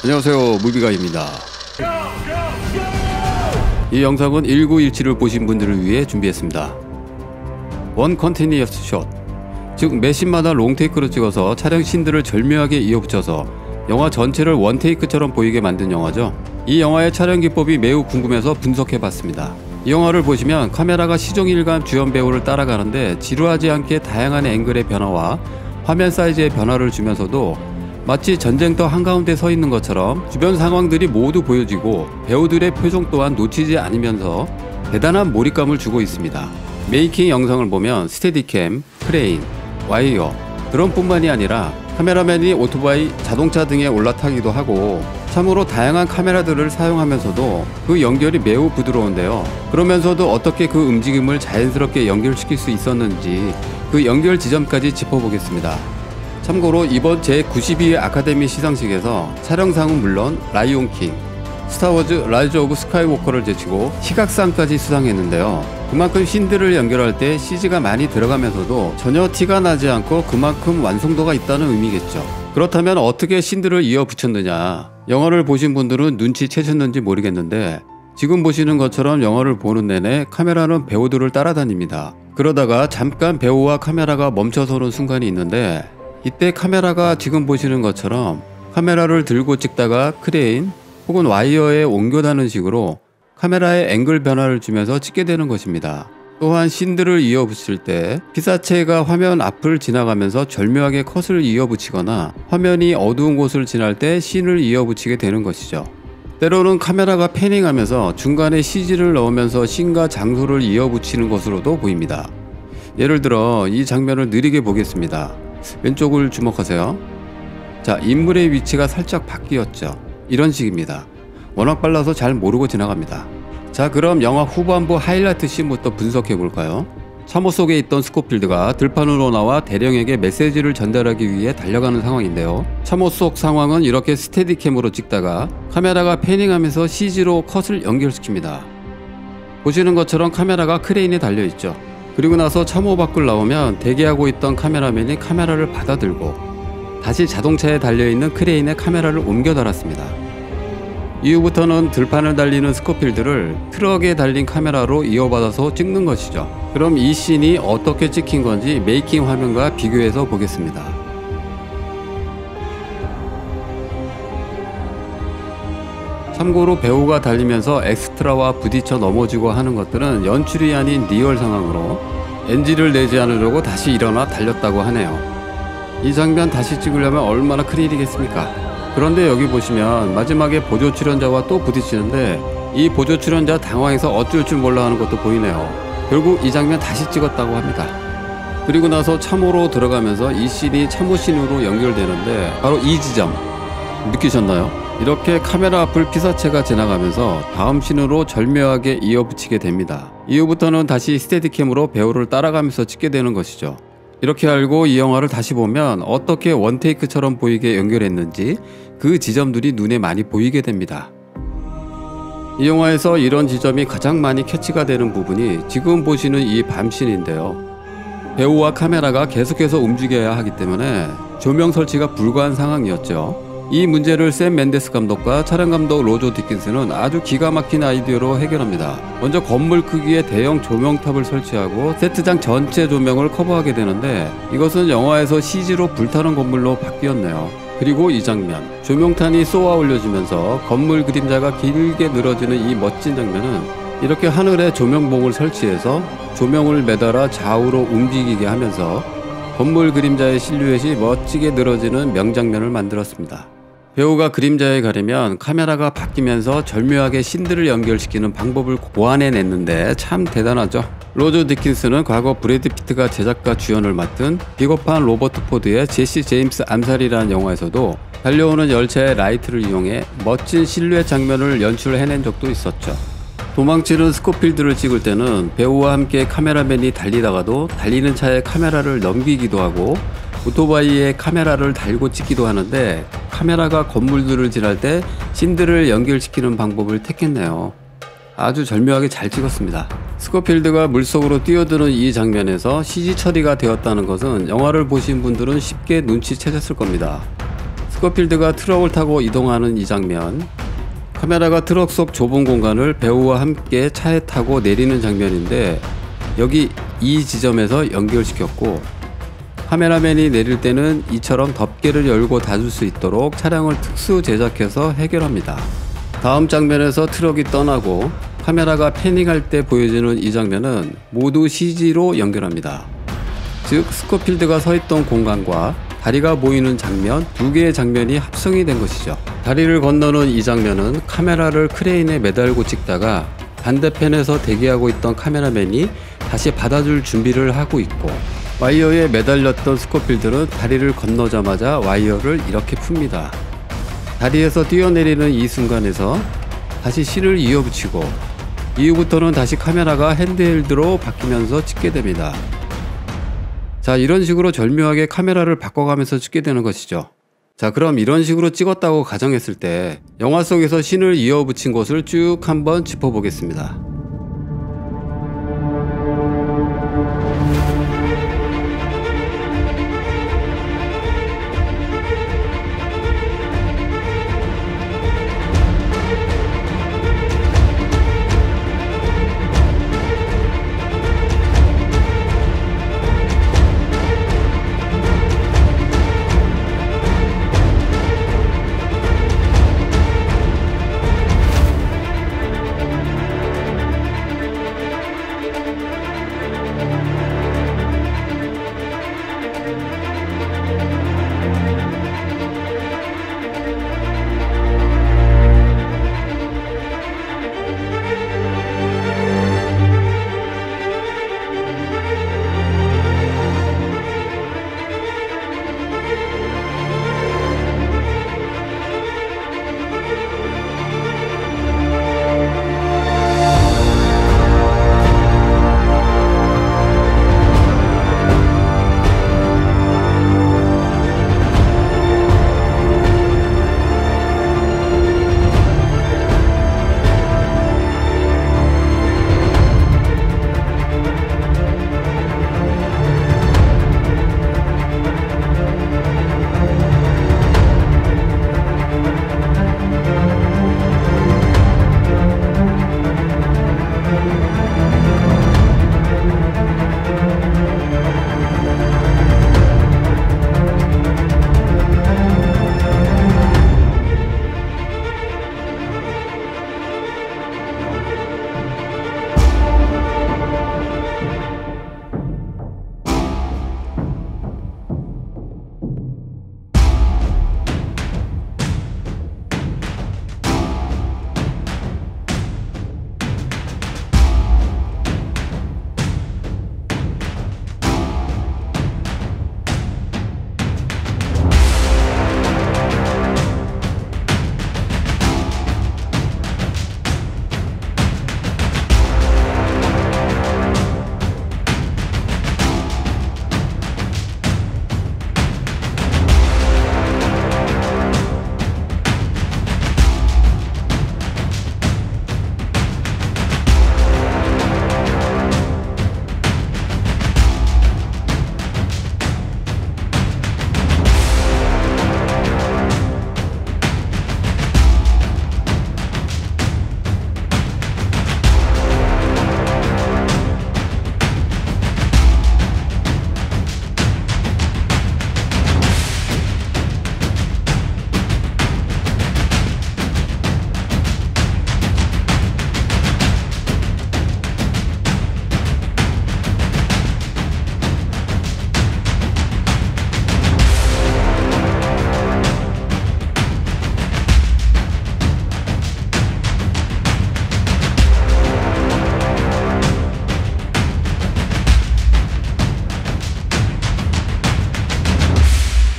안녕하세요, 무비가입니다. 이 영상은 1917을 보신 분들을 위해 준비했습니다. 원 컨티니어스 숏, 즉 매신마다 롱테이크로 찍어서 촬영 씬들을 절묘하게 이어붙여서 영화 전체를 원테이크처럼 보이게 만든 영화죠. 이 영화의 촬영 기법이 매우 궁금해서 분석해봤습니다. 이 영화를 보시면 카메라가 시종일관 주연 배우를 따라가는데 지루하지 않게 다양한 앵글의 변화와 화면 사이즈의 변화를 주면서도 마치 전쟁터 한가운데 서 있는 것처럼 주변 상황들이 모두 보여지고 배우들의 표정 또한 놓치지 않으면서 대단한 몰입감을 주고 있습니다. 메이킹 영상을 보면 스테디캠, 크레인, 와이어, 드론뿐만이 아니라 카메라맨이 오토바이, 자동차 등에 올라타기도 하고 참으로 다양한 카메라들을 사용하면서도 그 연결이 매우 부드러운데요. 그러면서도 어떻게 그 움직임을 자연스럽게 연결시킬 수 있었는지 그 연결 지점까지 짚어보겠습니다. 참고로 이번 제92회 아카데미 시상식에서 촬영상은 물론 라이온킹, 스타워즈 라이즈 오브 스카이워커를 제치고 시각상까지 수상했는데요. 그만큼 씬들을 연결할 때 CG가 많이 들어가면서도 전혀 티가 나지 않고 그만큼 완성도가 있다는 의미겠죠. 그렇다면 어떻게 씬들을 이어 붙였느냐, 영화를 보신 분들은 눈치채셨는지 모르겠는데 지금 보시는 것처럼 영화를 보는 내내 카메라는 배우들을 따라다닙니다. 그러다가 잠깐 배우와 카메라가 멈춰서는 순간이 있는데 이때 카메라가 지금 보시는 것처럼 카메라를 들고 찍다가 크레인 혹은 와이어에 옮겨다는 식으로 카메라의 앵글 변화를 주면서 찍게 되는 것입니다. 또한 씬들을 이어붙일 때 피사체가 화면 앞을 지나가면서 절묘하게 컷을 이어붙이거나 화면이 어두운 곳을 지날 때 씬을 이어붙이게 되는 것이죠. 때로는 카메라가 패닝하면서 중간에 CG를 넣으면서 씬과 장소를 이어붙이는 것으로도 보입니다. 예를 들어 이 장면을 느리게 보겠습니다. 왼쪽을 주목하세요. 자, 인물의 위치가 살짝 바뀌었죠. 이런 식입니다. 워낙 빨라서 잘 모르고 지나갑니다. 자, 그럼 영화 후반부 하이라이트 씬부터 분석해 볼까요? 참호 속에 있던 스코필드가 들판으로 나와 대령에게 메시지를 전달하기 위해 달려가는 상황인데요. 참호 속 상황은 이렇게 스테디캠으로 찍다가 카메라가 패닝하면서 CG로 컷을 연결시킵니다. 보시는 것처럼 카메라가 크레인에 달려있죠. 그리고 나서 참호 밖을 나오면 대기하고 있던 카메라맨이 카메라를 받아들고 다시 자동차에 달려있는 크레인에 카메라를 옮겨 달았습니다. 이후부터는 들판을 달리는 스코필드를 트럭에 달린 카메라로 이어받아서 찍는 것이죠. 그럼 이 씬이 어떻게 찍힌 건지 메이킹 화면과 비교해서 보겠습니다. 참고로 배우가 달리면서 엑스트라와 부딪혀 넘어지고 하는 것들은 연출이 아닌 리얼 상황으로 NG를 내지 않으려고 다시 일어나 달렸다고 하네요. 이 장면 다시 찍으려면 얼마나 큰 일이겠습니까? 그런데 여기 보시면 마지막에 보조 출연자와 또 부딪히는데 이 보조 출연자 당황해서 어쩔 줄 몰라 하는 것도 보이네요. 결국 이 장면 다시 찍었다고 합니다. 그리고 나서 참호로 들어가면서 이 씬이 참호 씬으로 연결되는데 바로 이 지점 느끼셨나요? 이렇게 카메라 앞을 피사체가 지나가면서 다음 씬으로 절묘하게 이어붙이게 됩니다. 이후부터는 다시 스테디캠으로 배우를 따라가면서 찍게 되는 것이죠. 이렇게 알고 이 영화를 다시 보면 어떻게 원테이크처럼 보이게 연결했는지 그 지점들이 눈에 많이 보이게 됩니다. 이 영화에서 이런 지점이 가장 많이 캐치가 되는 부분이 지금 보시는 이 밤씬인데요. 배우와 카메라가 계속해서 움직여야 하기 때문에 조명 설치가 불가한 상황이었죠. 이 문제를 샘 멘데스 감독과 촬영감독 로저 디킨스는 아주 기가 막힌 아이디어로 해결합니다. 먼저 건물 크기의 대형 조명탑을 설치하고 세트장 전체 조명을 커버하게 되는데 이것은 영화에서 CG로 불타는 건물로 바뀌었네요. 그리고 이 장면, 조명탄이 쏘아 올려지면서 건물 그림자가 길게 늘어지는 이 멋진 장면은 이렇게 하늘에 조명봉을 설치해서 조명을 매달아 좌우로 움직이게 하면서 건물 그림자의 실루엣이 멋지게 늘어지는 명장면을 만들었습니다. 배우가 그림자에 가리면 카메라가 바뀌면서 절묘하게 씬들을 연결시키는 방법을 고안해냈는데 참 대단하죠. 로저 디킨스는 과거 브래드 피트가 제작과 주연을 맡은 비겁한 로버트 포드의 제시 제임스 암살이라는 영화에서도 달려오는 열차의 라이트를 이용해 멋진 실루엣 장면을 연출해낸 적도 있었죠. 도망치는 스코필드를 찍을 때는 배우와 함께 카메라맨이 달리다가도 달리는 차에 카메라를 넘기기도 하고 오토바이에 카메라를 달고 찍기도 하는데 카메라가 건물들을 지날 때 씬들을 연결시키는 방법을 택했네요. 아주 절묘하게 잘 찍었습니다. 스코필드가 물속으로 뛰어드는 이 장면에서 CG 처리가 되었다는 것은 영화를 보신 분들은 쉽게 눈치채셨을 겁니다. 스코필드가 트럭을 타고 이동하는 이 장면, 카메라가 트럭 속 좁은 공간을 배우와 함께 차에 타고 내리는 장면인데 여기 이 지점에서 연결시켰고, 카메라맨이 내릴 때는 이처럼 덮개를 열고 닫을 수 있도록 차량을 특수 제작해서 해결합니다. 다음 장면에서 트럭이 떠나고 카메라가 패닝할 때 보여지는 이 장면은 모두 CG로 연결합니다. 즉 스코필드가 서 있던 공간과 다리가 보이는 장면, 두 개의 장면이 합성이 된 것이죠. 다리를 건너는 이 장면은 카메라를 크레인에 매달고 찍다가 반대편에서 대기하고 있던 카메라맨이 다시 받아줄 준비를 하고 있고, 와이어에 매달렸던 스코필드는 다리를 건너자마자 와이어를 이렇게 풉니다. 다리에서 뛰어내리는 이 순간에서 다시 씬을 이어붙이고, 이후부터는 다시 카메라가 핸드헬드로 바뀌면서 찍게 됩니다. 자, 이런 식으로 절묘하게 카메라를 바꿔가면서 찍게 되는 것이죠. 자, 그럼 이런 식으로 찍었다고 가정했을 때 영화 속에서 씬을 이어붙인 것을 쭉 한번 짚어보겠습니다.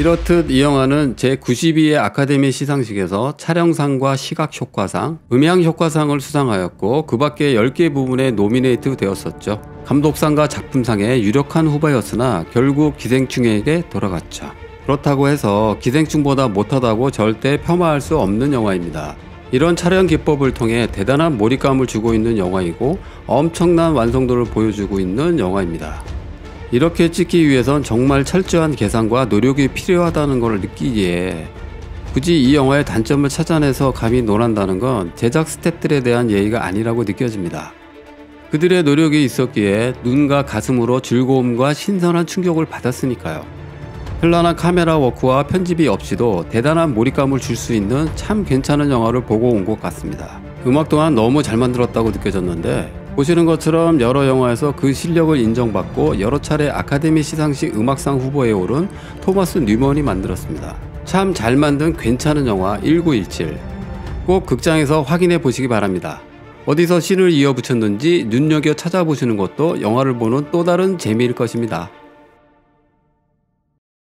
이렇듯 이 영화는 제92회 아카데미 시상식에서 촬영상과 시각효과상, 음향효과상을 수상하였고 그 밖에 10개 부문에 노미네이트 되었었죠. 감독상과 작품상에 유력한 후보였으나 결국 기생충에게 돌아갔죠. 그렇다고 해서 기생충보다 못하다고 절대 폄하할 수 없는 영화입니다. 이런 촬영 기법을 통해 대단한 몰입감을 주고 있는 영화이고 엄청난 완성도를 보여주고 있는 영화입니다. 이렇게 찍기 위해선 정말 철저한 계산과 노력이 필요하다는 것을 느끼기에 굳이 이 영화의 단점을 찾아내서 감히 논한다는 건 제작 스태프들에 대한 예의가 아니라고 느껴집니다. 그들의 노력이 있었기에 눈과 가슴으로 즐거움과 신선한 충격을 받았으니까요. 현란한 카메라 워크와 편집이 없이도 대단한 몰입감을 줄 수 있는 참 괜찮은 영화를 보고 온 것 같습니다. 음악 또한 너무 잘 만들었다고 느껴졌는데, 보시는 것처럼 여러 영화에서 그 실력을 인정받고 여러 차례 아카데미 시상식 음악상 후보에 오른 토마스 뉴먼이 만들었습니다. 참 잘 만든 괜찮은 영화 1917. 꼭 극장에서 확인해 보시기 바랍니다. 어디서 씬을 이어붙였는지 눈여겨 찾아보시는 것도 영화를 보는 또 다른 재미일 것입니다.